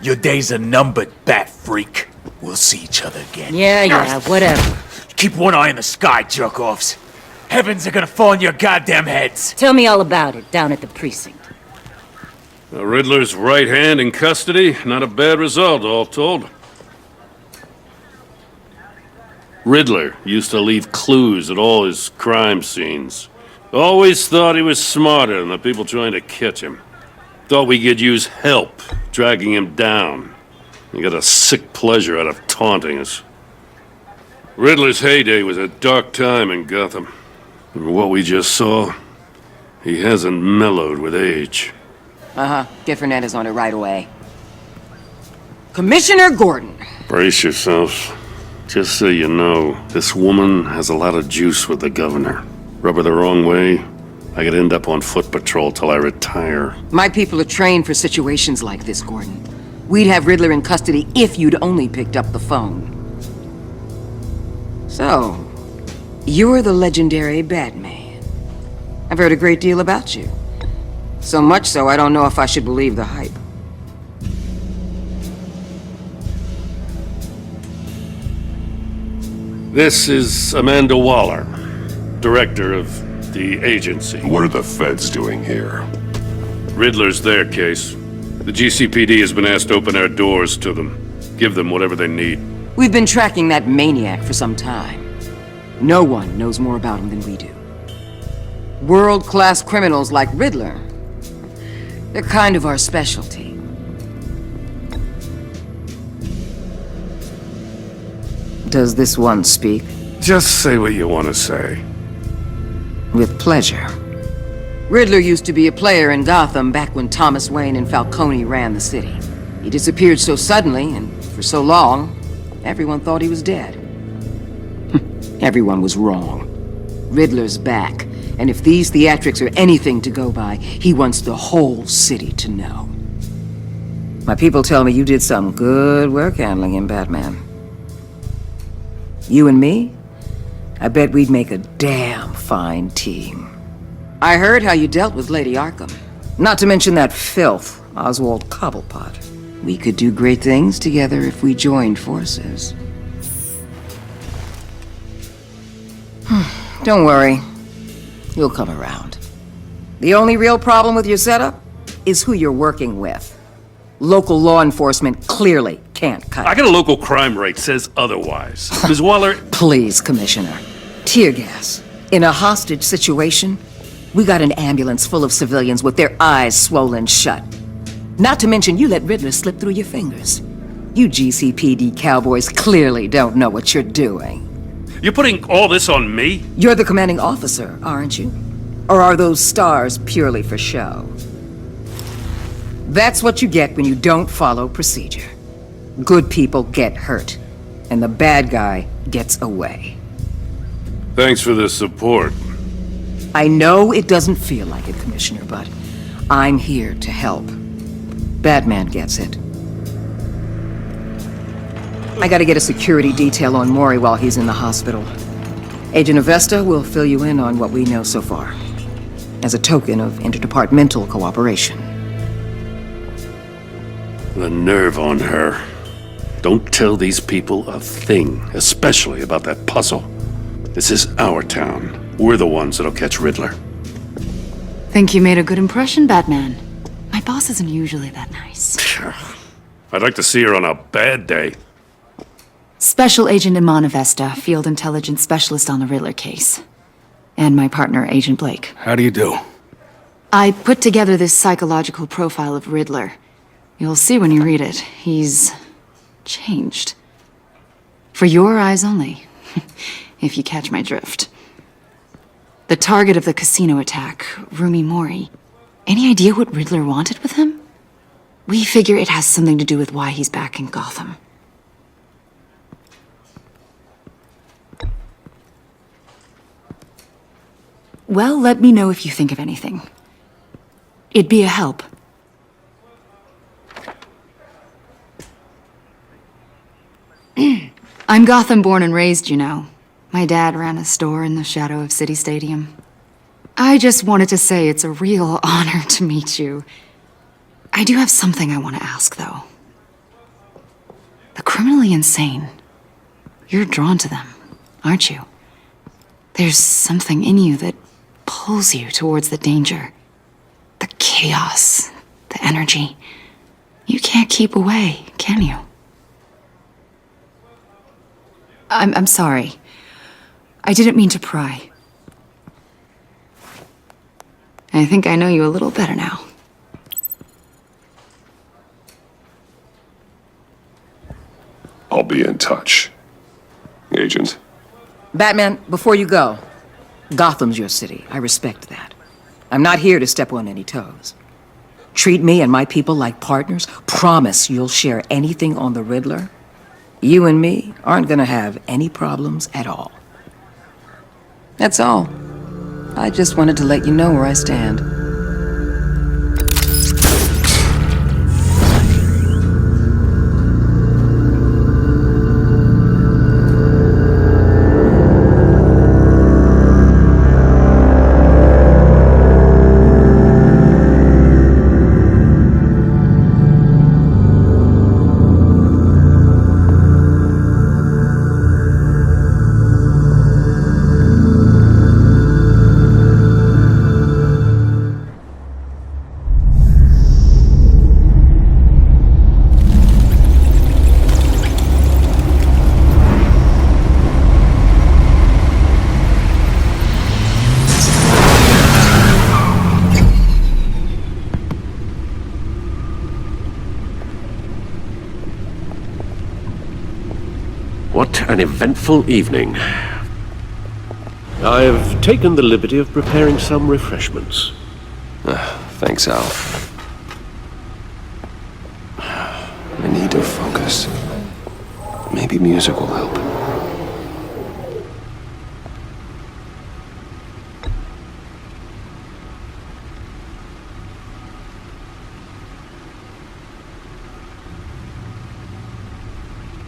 Your days are numbered, bat freak. We'll see each other again. Yeah, whatever. Keep one eye in the sky, jerk-offs. Heavens are gonna fall on your goddamn heads. Tell me all about it down at the precinct. The Riddler's right hand in custody. Not a bad result, all told. Riddler used to leave clues at all his crime scenes. Always thought he was smarter than the people trying to catch him. Thought we could use help dragging him down. He got a sick pleasure out of taunting us. Riddler's heyday was a dark time in Gotham. And what we just saw, he hasn't mellowed with age. Get Fernandez on it right away. Commissioner Gordon! Brace yourselves. Just so you know, this woman has a lot of juice with the governor. Rub her the wrong way, I could end up on foot patrol till I retire. My people are trained for situations like this, Gordon. We'd have Riddler in custody if you'd only picked up the phone. So, you're the legendary Batman. I've heard a great deal about you. So much so, I don't know if I should believe the hype. This is Amanda Waller, director of the agency. What are the feds doing here? Riddler's their case. The GCPD has been asked to open our doors to them. Give them whatever they need. We've been tracking that maniac for some time. No one knows more about him than we do. World-class criminals like Riddler. They're kind of our specialty. Does this one speak? Just say what you want to say. With pleasure. Riddler used to be a player in Gotham back when Thomas Wayne and Falcone ran the city. He disappeared so suddenly and for so long, everyone thought he was dead. Everyone was wrong. Riddler's back, and if these theatrics are anything to go by, he wants the whole city to know. My people tell me you did some good work handling him, Batman. You and me? I bet we'd make a damn fine team. I heard how you dealt with Lady Arkham. Not to mention that filth, Oswald Cobblepot. We could do great things together if we joined forces. Don't worry. You'll come around. The only real problem with your setup is who you're working with. Local law enforcement clearly can't cut it. I got a local crime rate says otherwise. Ms. Waller... Please, Commissioner. Tear gas. In a hostage situation, we got an ambulance full of civilians with their eyes swollen shut. Not to mention you let Riddler slip through your fingers. You GCPD cowboys clearly don't know what you're doing. You're putting all this on me? You're the commanding officer, aren't you? Or are those stars purely for show? That's what you get when you don't follow procedure. Good people get hurt, and the bad guy gets away. Thanks for the support. I know it doesn't feel like it, Commissioner, but I'm here to help. Batman gets it. I gotta get a security detail on Maury while he's in the hospital. Agent Avesta will fill you in on what we know so far, as a token of interdepartmental cooperation. The nerve on her. Don't tell these people a thing, especially about that puzzle. This is our town. We're the ones that'll catch Riddler. Think you made a good impression, Batman. My boss isn't usually that nice. I'd like to see her on a bad day. Special Agent Iman Avesta, Field Intelligence Specialist on the Riddler case. And my partner, Agent Blake. How do you do? I put together this psychological profile of Riddler. You'll see when you read it. He's changed. For your eyes only, if you catch my drift. The target of the casino attack, Rumi Mori. Any idea what Riddler wanted with him? We figure it has something to do with why he's back in Gotham. Well, let me know if you think of anything. It'd be a help. I'm Gotham born and raised, you know. My dad ran a store in the shadow of City Stadium. I just wanted to say it's a real honor to meet you. I do have something I want to ask, though. criminally insane. You're drawn to them, aren't you? There's something in you that pulls you towards the danger. The chaos, the energy. You can't keep away, can you? I'm sorry. I didn't mean to pry. I think I know you a little better now. I'll be in touch. Agent. Batman, before you go, Gotham's your city. I respect that. I'm not here to step on any toes. Treat me and my people like partners. Promise you'll share anything on the Riddler. You and me aren't gonna have any problems at all. That's all. I just wanted to let you know where I stand. What an eventful evening. I've taken the liberty of preparing some refreshments. Thanks, Al. I need to focus. Maybe music will help.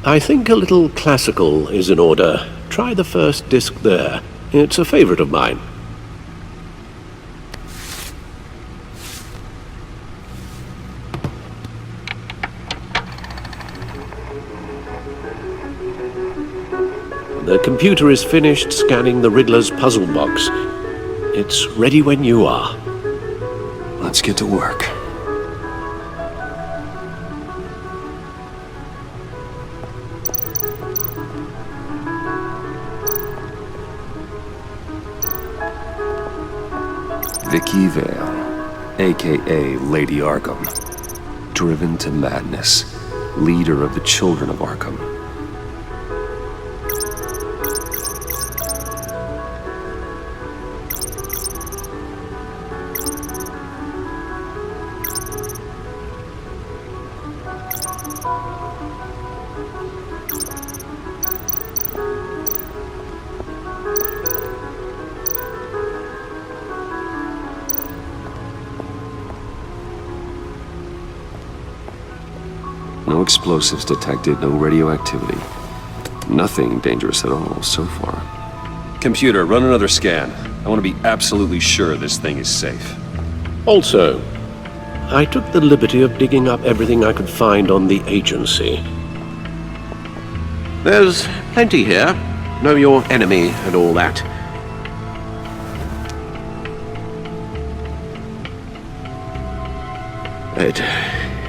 I think a little classical is in order. Try the first disc there. It's a favorite of mine. The computer is finished scanning the Riddler's puzzle box. It's ready when you are. Let's get to work. Vicky Vale, a.k.a. Lady Arkham. Driven to madness. Leader of the Children of Arkham. No explosives detected, no radioactivity. Nothing dangerous at all so far. Computer, run another scan. I want to be absolutely sure this thing is safe. Also, I took the liberty of digging up everything I could find on the agency. There's plenty here. Know your enemy and all that.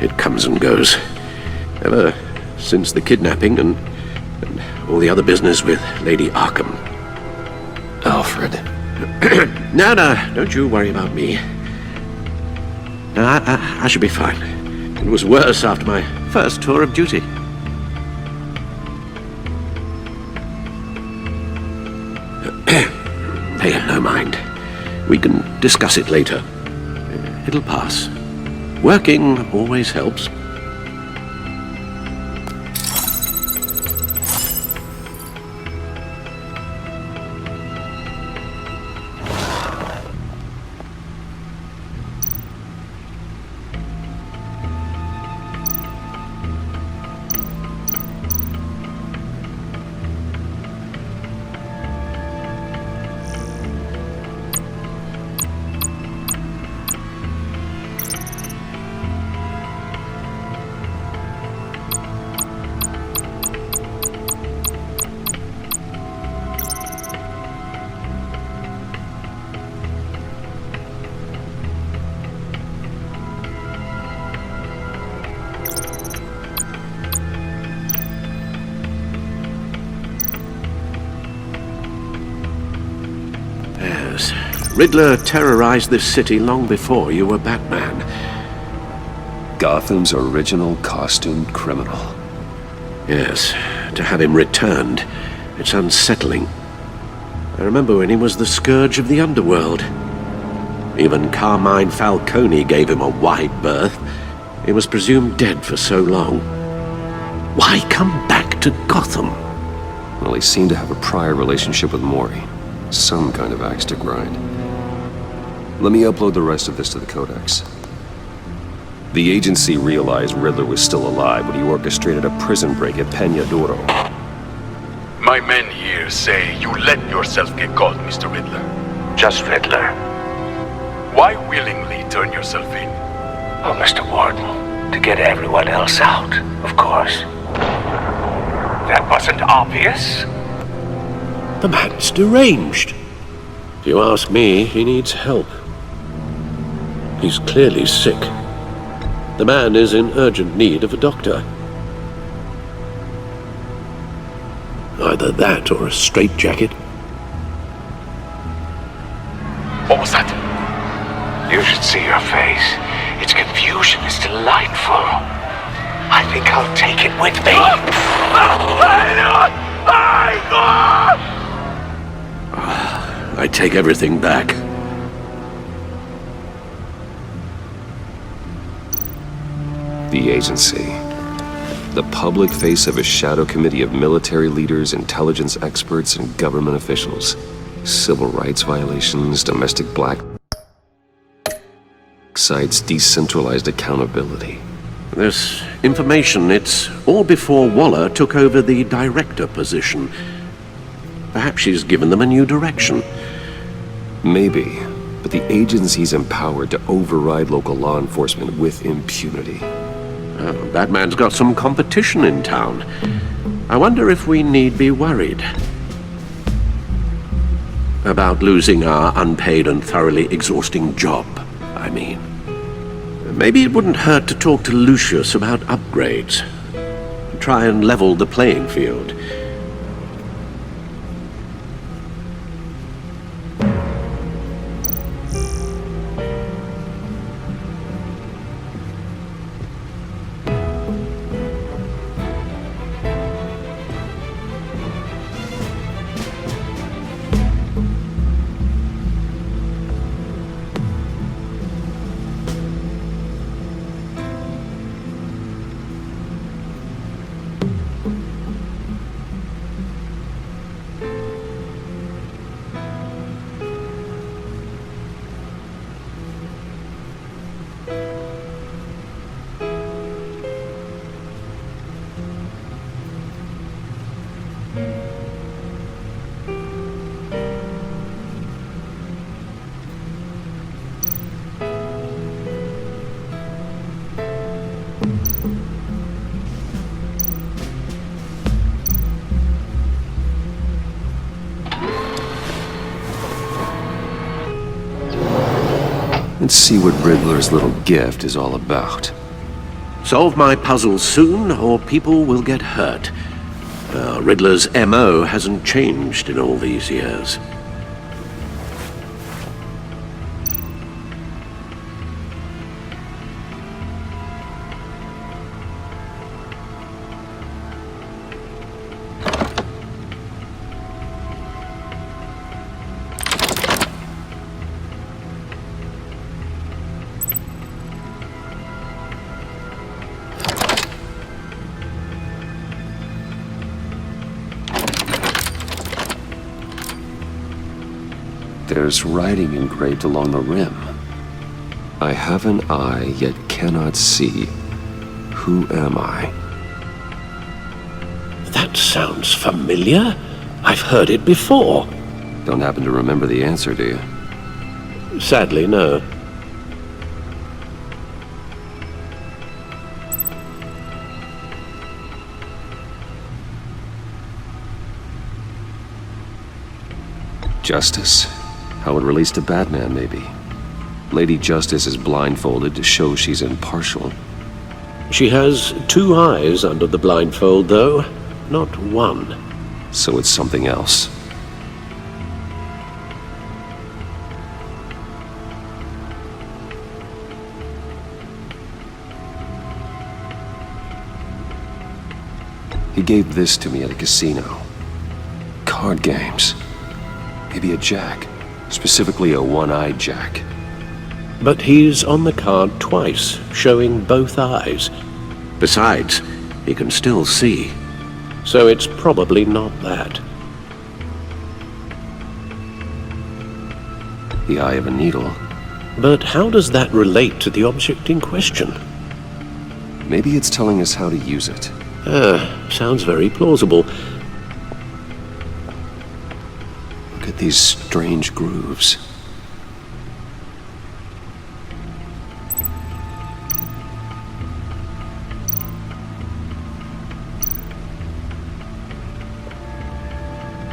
It comes and goes. Ever since the kidnapping and all the other business with Lady Arkham. Alfred. No, don't you worry about me. No, I should be fine. It was worse after my first tour of duty. Pay it no mind. We can discuss it later. It'll pass. Working always helps. Riddler terrorized this city long before you were Batman. Gotham's original costumed criminal. Yes, to have him returned, it's unsettling. I remember when he was the scourge of the underworld. Even Carmine Falcone gave him a wide berth. He was presumed dead for so long. Why come back to Gotham? Well, he seemed to have a prior relationship with Mori. Some kind of axe to grind. Let me upload the rest of this to the Codex. The agency realized Riddler was still alive when he orchestrated a prison break at Peña Duro. My men here say you let yourself get caught, Mr. Riddler. Just Riddler. Why willingly turn yourself in? Oh, Mr. Warden, to get everyone else out, of course. That wasn't obvious. The man's deranged. If you ask me, he needs help. He's clearly sick. The man is in urgent need of a doctor. Either that or a straitjacket. What was that? You should see your face. Its confusion is delightful. I think I'll take it with me. I take everything back. The agency. The public face of a shadow committee of military leaders, intelligence experts, and government officials. Civil rights violations, domestic black sites, decentralized accountability. This information, it's all before Waller took over the director position. Perhaps she's given them a new direction. Maybe, but the agency's empowered to override local law enforcement with impunity. Batman's got some competition in town. I wonder if we need be worried about losing our unpaid and thoroughly exhausting job, I mean. Maybe it wouldn't hurt to talk to Lucius about upgrades. Try and level the playing field. Let's see what Riddler's little gift is all about. Solve my puzzle soon, or people will get hurt. Riddler's M.O. hasn't changed in all these years. There's writing engraved along the rim. I have an eye, yet cannot see. Who am I? That sounds familiar. I've heard it before. Don't happen to remember the answer, do you? Sadly, no. Justice? How it relates to Batman, maybe. Lady Justice is blindfolded to show she's impartial. She has two eyes under the blindfold, though, not one. So it's something else. He gave this to me at a casino. Card games. Maybe a jack. Specifically a one-eyed jack. But he's on the card twice, showing both eyes. Besides, he can still see. So it's probably not that. The eye of a needle. But how does that relate to the object in question? Maybe it's telling us how to use it. Sounds very plausible. Look at these strange grooves.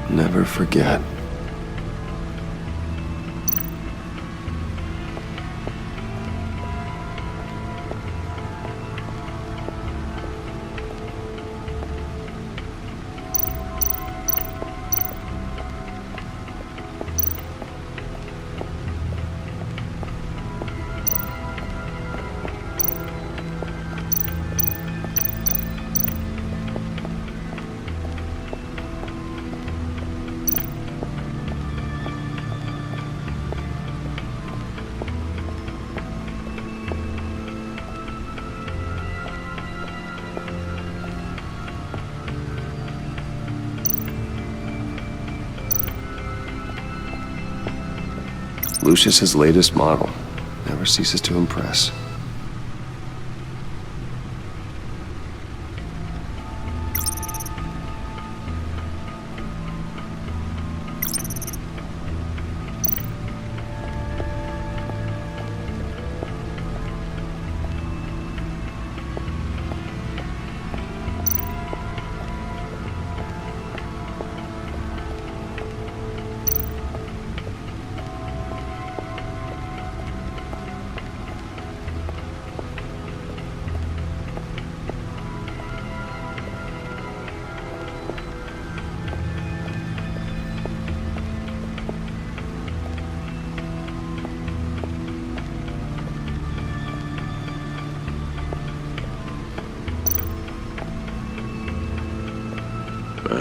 Never forget. Lucius's latest model. Never ceases to impress.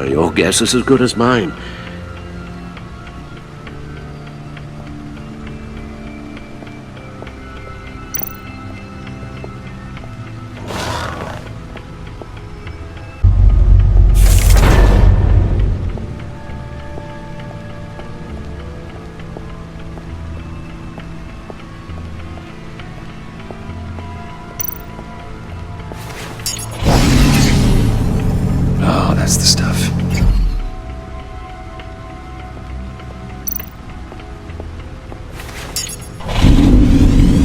Your guess is as good as mine. Oh, that's the stuff.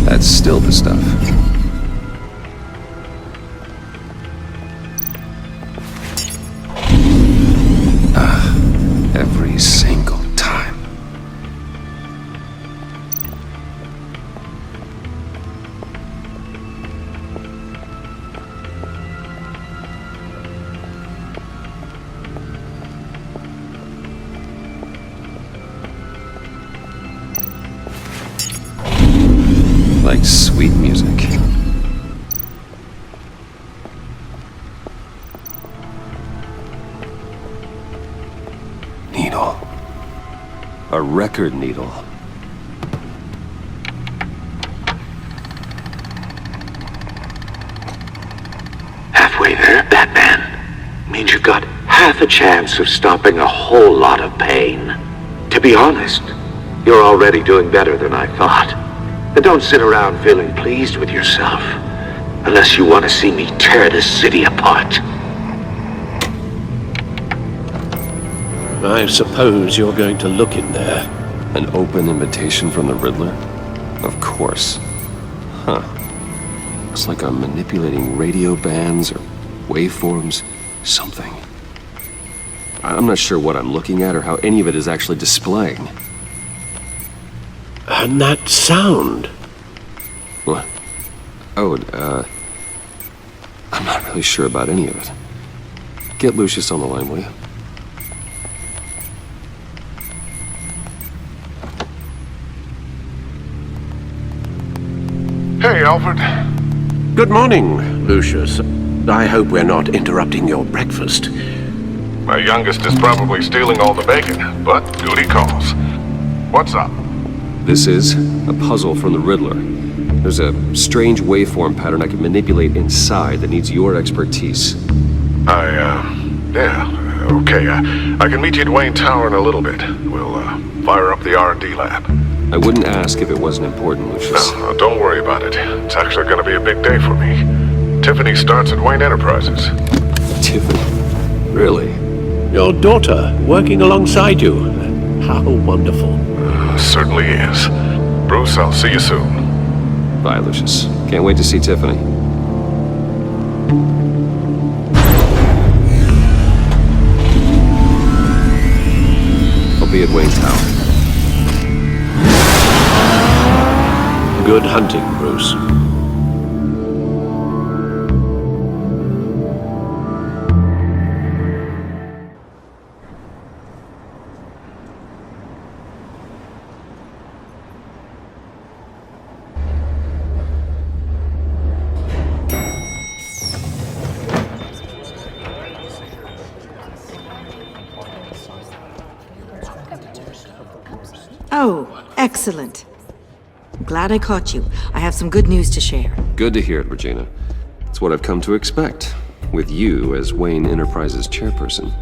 That's still the stuff. Every single time. Like sweet music. Needle. A record needle. Halfway there, Batman. Means you've got half a chance of stopping a whole lot of pain. To be honest, you're already doing better than I thought. And don't sit around feeling pleased with yourself, unless you want to see me tear this city apart. I suppose you're going to look in there. An open invitation from the Riddler? Of course. Huh. Looks like I'm manipulating radio bands or waveforms. Something. I'm not sure what I'm looking at or how any of it is actually displaying. And that sound. What? Oh, I'm not really sure about any of it. Get Lucius on the line, will you? Hey, Alfred. Good morning, Lucius. I hope we're not interrupting your breakfast. My youngest is probably stealing all the bacon, but duty calls. What's up? This is a puzzle from the Riddler. There's a strange waveform pattern I can manipulate inside that needs your expertise. Okay. I can meet you at Wayne Tower in a little bit. We'll, fire up the R&D lab. I wouldn't ask if it wasn't important, Lucius. No, don't worry about it. It's actually gonna be a big day for me. Tiffany starts at Wayne Enterprises. Tiffany? Really? Your daughter working alongside you. How wonderful. Certainly is. Bruce, I'll see you soon. Bye, Lucius. Can't wait to see Tiffany. I'll be at Wayne Tower. Good hunting, Bruce. Oh, excellent. I'm glad I caught you. I have some good news to share. Good to hear it, Regina. It's what I've come to expect, with you as Wayne Enterprises chairperson.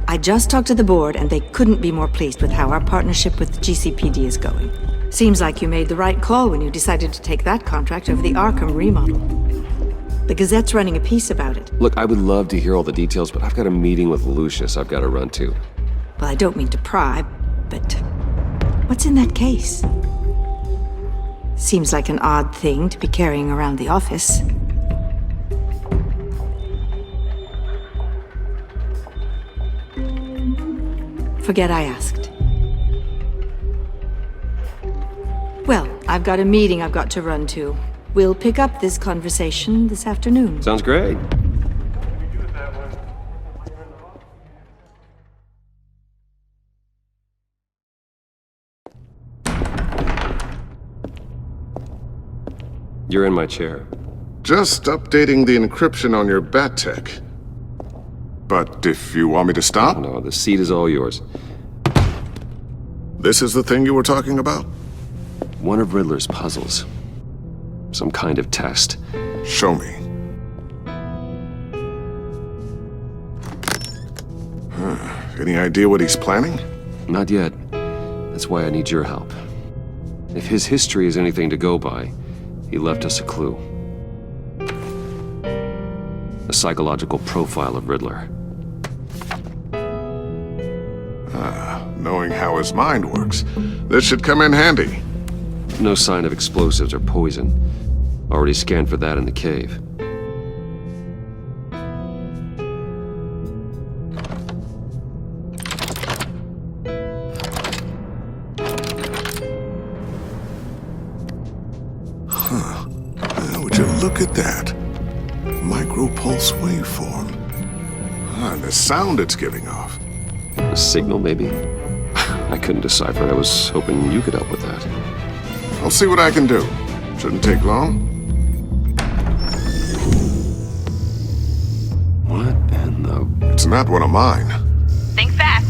I just talked to the board, and they couldn't be more pleased with how our partnership with GCPD is going. Seems like you made the right call when you decided to take that contract over the Arkham remodel. The Gazette's running a piece about it. Look, I would love to hear all the details, but I've got a meeting with Lucius I've got to run to. Well, I don't mean to pry, but what's in that case? Seems like an odd thing to be carrying around the office. Forget I asked. Well, I've got a meeting I've got to run to. We'll pick up this conversation this afternoon. Sounds great. You're in my chair. Just updating the encryption on your bat tech. But if you want me to stop, No, the seat is all yours. this is the thing you were talking about? One of Riddler's puzzles. Some kind of test. Show me. Any idea what he's planning? Not yet. That's why I need your help. If his history is anything to go by, he left us a clue. A psychological profile of Riddler. Knowing how his mind works, this should come in handy. No sign of explosives or poison. Already scanned for that in the cave. Would you look at that? Micropulse waveform. And the sound it's giving off. A signal, maybe? I couldn't decipher it. I was hoping you could help with that. I'll see what I can do. Shouldn't take long. What in the... It's not one of mine. Think fast.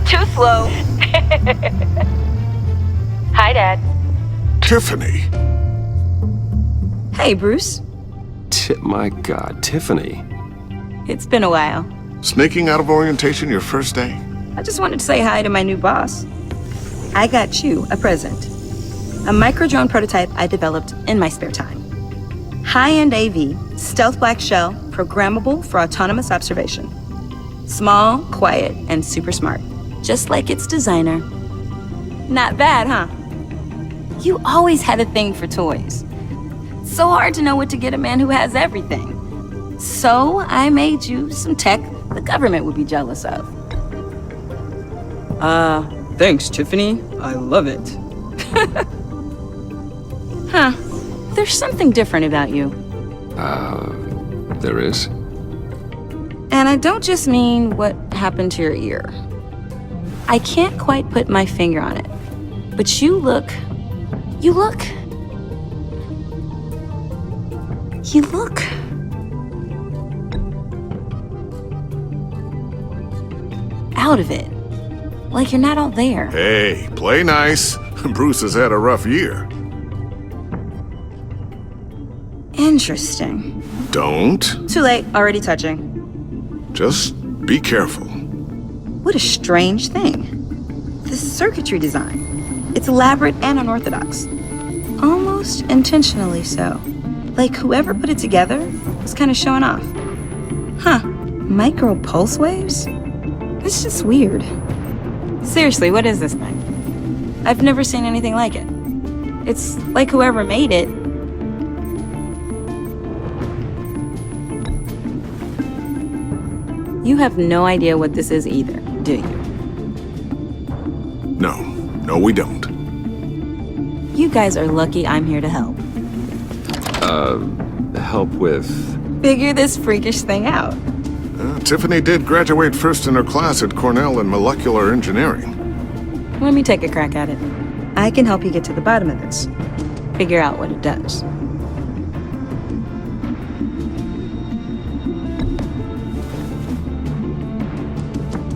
Too slow. Hi, Dad. Tiffany! Hey, Bruce. My God, Tiffany. It's been a while. Sneaking out of orientation your first day? I just wanted to say hi to my new boss. I got you a present. A micro-drone prototype I developed in my spare time. High-end AV, stealth black shell, programmable for autonomous observation. Small, quiet, and super smart. Just like its designer. Not bad, huh? You always had a thing for toys. So hard to know what to get a man who has everything. So I made you some tech the government would be jealous of. Thanks, Tiffany. I love it. Huh. There's something different about you. There is? And I don't just mean what happened to your ear. I can't quite put my finger on it. But you look You look... out of it. Like you're not all there. Hey, play nice. Bruce has had a rough year. Interesting. Don't. Too late, already touching. Just be careful. What a strange thing. The circuitry design. It's elaborate and unorthodox. Almost intentionally so. Like whoever put it together was kind of showing off. Huh. Micro pulse waves? That's just weird. Seriously, what is this thing? I've never seen anything like it. It's like whoever made it. You have no idea what this is either, do you? No, we don't. You guys are lucky I'm here to help. Help with... Figure this freakish thing out. Tiffany did graduate first in her class at Cornell in molecular engineering. Let me take a crack at it. I can help you get to the bottom of this. Figure out what it does.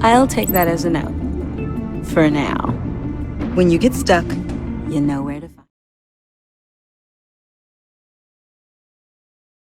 I'll take that as a no. For now. When you get stuck, you know where to